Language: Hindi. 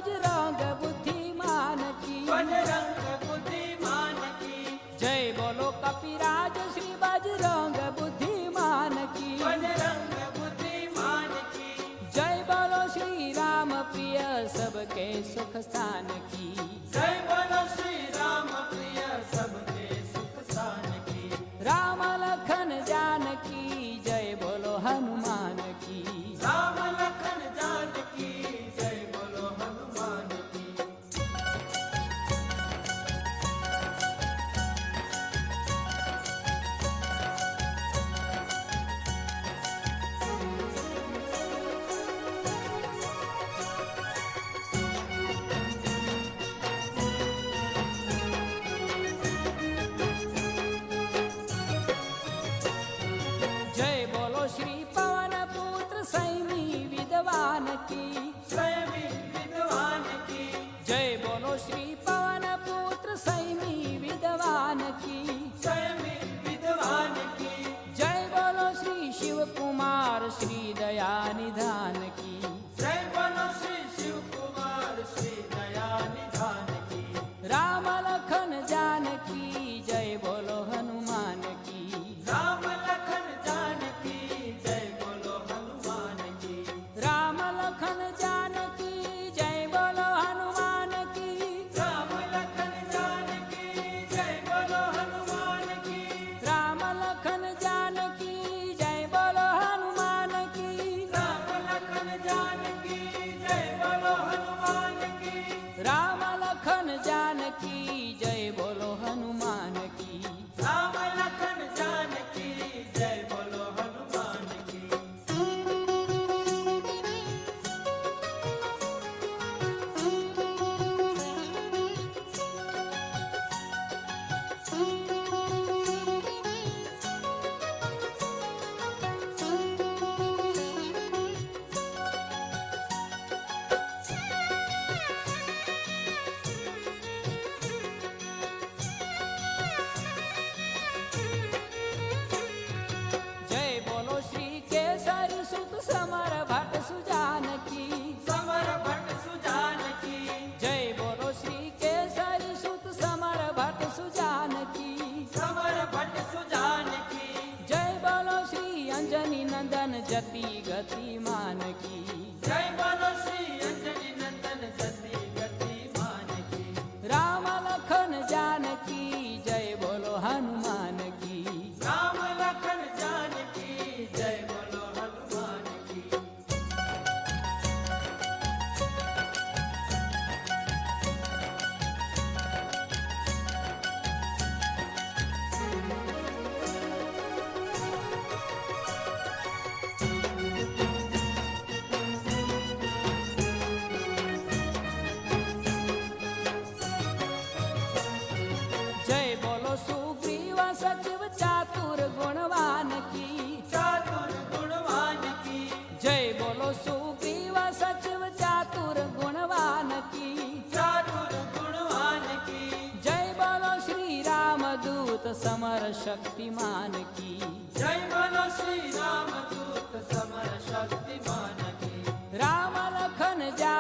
बजरंग बुद्धिमान की, बजरंग बुद्धिमान की, जय बोलो कपिराज श्री बजरंग बुद्धिमान की, बजरंग बुद्धिमान की, जय बोलो श्री राम प्रिय सबके सुख स्थान की, जय बोलो श्री राम प्रिय सबके सुख स्थान की, राम लखन जानकी जय बोलो हनुमान की, राम लखन जानकी जय बोलो हनुमान की। जय बोलो श्री पवन पुत्र संयमी विद्वान की, संयमी विद्वान की, जय बोलो श्री पवन पुत्र संयमी विद्वान की, संयमी विद्वान की, जय बोलो श्री शिव कुमार श्री दया निधान की, जय बोलो श्री शिव कुमार श्री दया निधान की, राम लखन जानकी जय बोलो हनुमान की, राम लखन जानकी जय बोलो हनुमान की, राम लखन जानकी जय बोलो हनुमान की, राम लखन जानकी जय बोलो हनुमान की, राम लखन जानकी जय बोलो हनुमान की, राम लखन जानकी जय बोलो हनुमान की, राम लखन जानकी जय बोलो हनुमान की, राम लखन जानकी जय बोलो हनुमान की। जय बोलो श्री केसरी सुत समर भट्ट सुजान की, समर भट्ट सुजान की, जय बोलो श्री केसरी सुत समर भट्ट सुजान की, समर भट्ट सुजान की, जय बोलो श्री अंजनी नंदन जति गतिमान की, जय बोलो श्री अंजनी नंदन जति गतिमान की, राम लखन जानकी जय बोलो हनुमान की, राम लखन जानकी जय बोलो हनुमान की। जय बोलो सुग्रीव सचिव चातुर गुणवान की, चातुर गुणवान की, जय बोलो सुग्रीव सचिव चातुर गुणवान की, चातुर गुणवान की, जय बोलो श्री राम दूत समर शक्तिमान की, जय बोलो श्री राम दूत समर शक्तिमान की, राम लखन जा